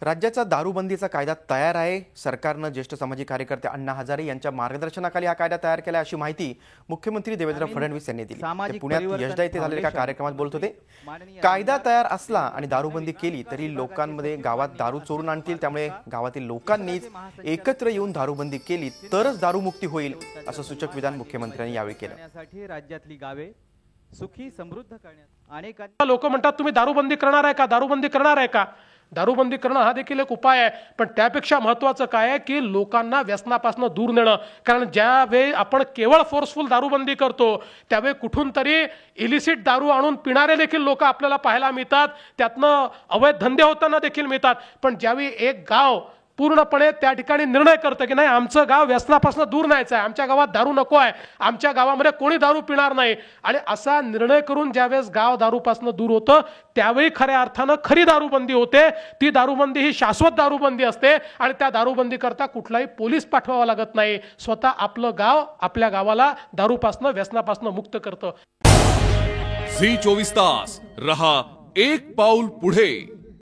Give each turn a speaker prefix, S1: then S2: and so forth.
S1: राज्याचा दारूबंदीचा कायदा तयार आहे। सरकारनं ज्येष्ठ सामाजिक कार्यकर्ते अण्णा हजारे यांच्या मार्गदर्शनाखाली हा कायदा तयार केला अशी माहिती मुख्यमंत्री देवेंद्र फडणवीस यांनी दिली। ते पुण्यात यशदा येथे झालेल्या एका कार्यक्रमात बोलत होते। कायदा तयार असला आणि दारूबंदी केली तरी लोकांमध्ये गावात दारू चोरून आणतील, त्यामुळे गावातील लोकांनीच एकत्र येऊन दारूबंदी केली तरच दारूमुक्ती होईल असं सूचक विधान मुख्यमंत्र्यांनी यावेळी केलं।
S2: राज्यातली गावे सुखी समृद्ध करण्यात
S3: अनेक लोक म्हणतात तुम्ही दारूबंदी करणार आहे का, दारूबंदी करणार आहे का। दारूबंदी करणं हा देखील एक उपाय आहे, पण त्यापेक्षा महत्त्वाचं काय आहे की लोकांना व्यसनापासून दूर नेणं। कारण ज्यावेळी आपण केवळ फोर्सफुल दारूबंदी करतो त्यावेळी कुठून तरी इलिसिट दारू आणून पिणारे देखील लोक आपल्याला पाहायला मिळतात, त्यातनं अवैध धंदे होताना देखील मिळतात। पण ज्यावेळी एक गाव पूर्णपणे त्या ठिकाणी निर्णय करतं की नाही, आमचं गाव व्यसनापासून दूर न्यायचं आहे, आमच्या गावात दारू नको आहे, आमच्या गावामध्ये कोणी दारू पिणार नाही, आणि असा निर्णय करून ज्यावेळेस गाव दारूपासून दूर होतं त्यावेळी खऱ्या अर्थानं खरी दारूबंदी होते। ती दारूबंदी ही शाश्वत दारूबंदी असते आणि त्या दारूबंदी करता कुठलाही पोलीस पाठवावा लागत नाही। स्वतः आपलं गाव आपल्या गावाला दारूपासून व्यसनापासून मुक्त करतं।
S4: झी 24 तास रहा एक पाऊल पुढे।